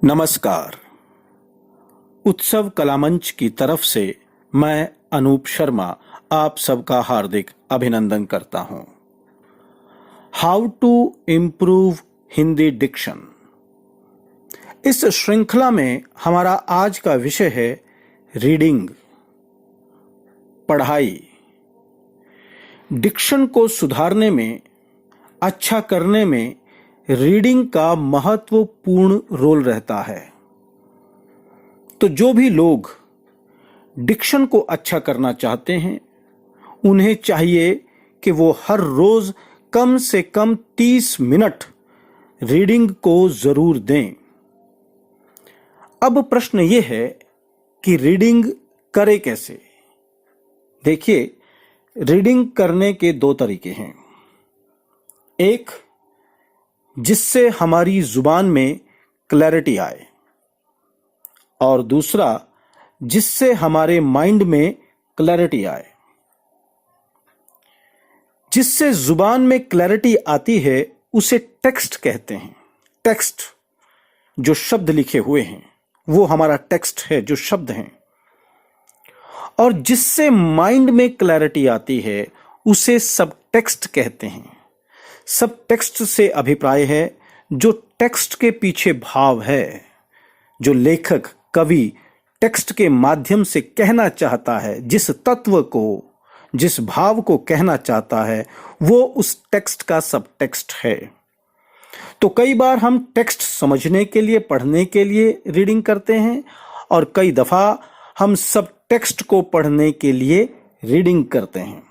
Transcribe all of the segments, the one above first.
नमस्कार। उत्सव कलामंच की तरफ से मैं अनूप शर्मा आप सबका हार्दिक अभिनंदन करता हूं। How to improve Hindi diction, इस श्रृंखला में हमारा आज का विषय है रीडिंग, पढ़ाई। डिक्शन को सुधारने में, अच्छा करने में रीडिंग का महत्वपूर्ण रोल रहता है। तो जो भी लोग डिक्शन को अच्छा करना चाहते हैं, उन्हें चाहिए कि वो हर रोज कम से कम 30 मिनट रीडिंग को जरूर दें। अब प्रश्न ये है कि रीडिंग करें कैसे? देखिए, रीडिंग करने के दो तरीके हैं। एक, जिससे हमारी जुबान में क्लैरिटी आए, और दूसरा, जिससे हमारे माइंड में क्लैरिटी आए। जिससे जुबान में क्लैरिटी आती है उसे टेक्स्ट कहते हैं। टेक्स्ट, जो शब्द लिखे हुए हैं, वो हमारा टेक्स्ट है, जो शब्द हैं। और जिससे माइंड में क्लैरिटी आती है उसे सब टेक्स्ट कहते हैं। सब टेक्स्ट से अभिप्राय है जो टेक्स्ट के पीछे भाव है, जो लेखक कवि टेक्स्ट के माध्यम से कहना चाहता है, जिस तत्व को, जिस भाव को कहना चाहता है, वो उस टेक्स्ट का सब टेक्स्ट है। तो कई बार हम टेक्स्ट समझने के लिए, पढ़ने के लिए रीडिंग करते हैं, और कई दफा हम सब टेक्स्ट को पढ़ने के लिए रीडिंग करते हैं।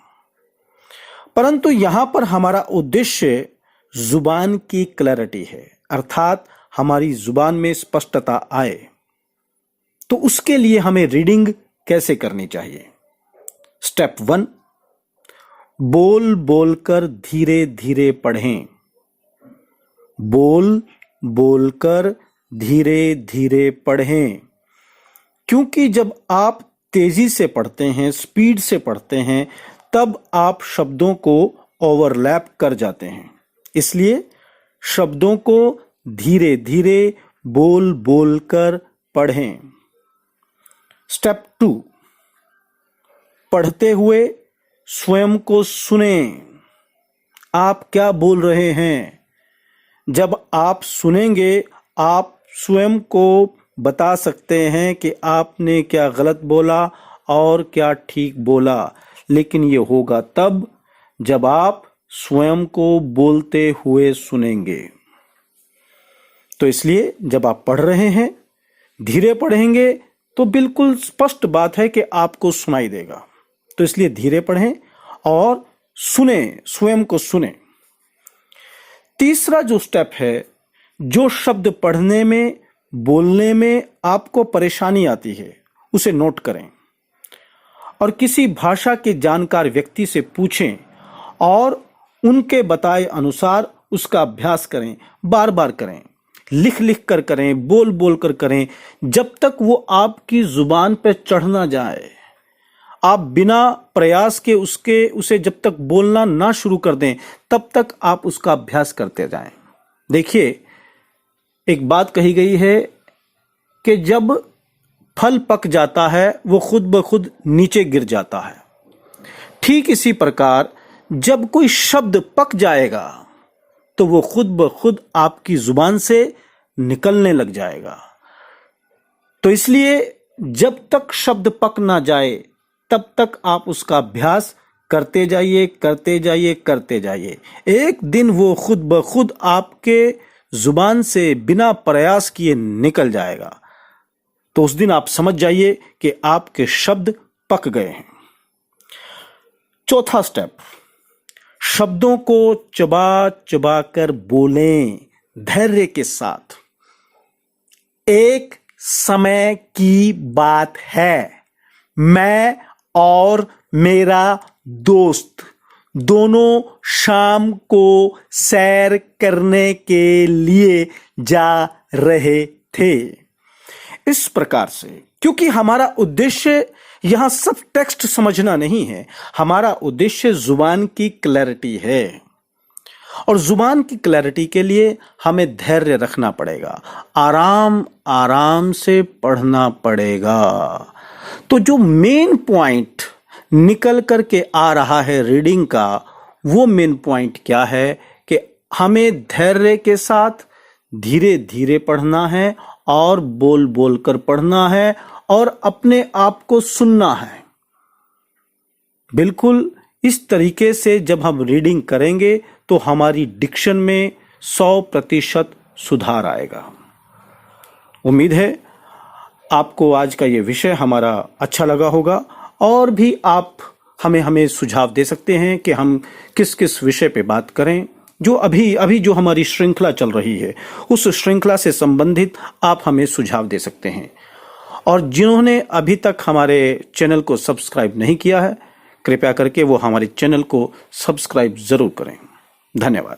परंतु यहां पर हमारा उद्देश्य जुबान की क्लैरिटी है, अर्थात हमारी जुबान में स्पष्टता आए। तो उसके लिए हमें रीडिंग कैसे करनी चाहिए? स्टेप 1, बोल बोलकर धीरे धीरे पढ़ें। बोल बोलकर धीरे धीरे पढ़ें, क्योंकि जब आप तेजी से पढ़ते हैं, स्पीड से पढ़ते हैं, तब आप शब्दों को ओवरलैप कर जाते हैं। इसलिए शब्दों को धीरे धीरे बोल बोल कर पढ़ें। स्टेप 2, पढ़ते हुए स्वयं को सुनें। आप क्या बोल रहे हैं? जब आप सुनेंगे, आप स्वयं को बता सकते हैं कि आपने क्या गलत बोला और क्या ठीक बोला। लेकिन ये होगा तब जब आप स्वयं को बोलते हुए सुनेंगे। तो इसलिए जब आप पढ़ रहे हैं, धीरे पढ़ेंगे तो बिल्कुल स्पष्ट बात है कि आपको सुनाई देगा। तो इसलिए धीरे पढ़ें और सुने, स्वयं को सुने। तीसरा जो स्टेप है, जो शब्द पढ़ने में, बोलने में आपको परेशानी आती है, उसे नोट करें और किसी भाषा के जानकार व्यक्ति से पूछें और उनके बताए अनुसार उसका अभ्यास करें। बार बार करें, लिख लिख कर करें, बोल बोल कर करें, जब तक वो आपकी जुबान पर चढ़ ना जाए। आप बिना प्रयास के उसे जब तक बोलना ना शुरू कर दें, तब तक आप उसका अभ्यास करते जाएं। देखिए, एक बात कही गई है कि जब फल पक जाता है वो खुद ब खुद नीचे गिर जाता है। ठीक इसी प्रकार जब कोई शब्द पक जाएगा तो वो खुद ब खुद आपकी जुबान से निकलने लग जाएगा। तो इसलिए जब तक शब्द पक ना जाए, तब तक आप उसका अभ्यास करते जाइए, करते जाइए, करते जाइए। एक दिन वो खुद ब खुद आपके जुबान से बिना प्रयास किए निकल जाएगा। तो उस दिन आप समझ जाइए कि आपके शब्द पक गए हैं। चौथा स्टेप, शब्दों को चबा चबा कर बोलें, धैर्य के साथ। एक समय की बात है, मैं और मेरा दोस्त दोनों शाम को सैर करने के लिए जा रहे थे। इस प्रकार से, क्योंकि हमारा उद्देश्य यहां सब टेक्स्ट समझना नहीं है, हमारा उद्देश्य जुबान की क्लैरिटी है। और जुबान की क्लैरिटी के लिए हमें धैर्य रखना पड़ेगा, आराम आराम से पढ़ना पड़ेगा। तो जो मेन पॉइंट निकल करके आ रहा है रीडिंग का, वो मेन पॉइंट क्या है कि हमें धैर्य के साथ धीरे धीरे पढ़ना है और बोल बोल कर पढ़ना है और अपने आप को सुनना है। बिल्कुल इस तरीके से जब हम रीडिंग करेंगे तो हमारी डिक्शन में 100% सुधार आएगा। उम्मीद है आपको आज का ये विषय हमारा अच्छा लगा होगा और भी आप हमें सुझाव दे सकते हैं कि हम किस किस विषय पे बात करें। जो अभी जो हमारी श्रृंखला चल रही है उस श्रृंखला से संबंधित आप हमें सुझाव दे सकते हैं। और जिन्होंने अभी तक हमारे चैनल को सब्सक्राइब नहीं किया है, कृपया करके वो हमारे चैनल को सब्सक्राइब जरूर करें। धन्यवाद।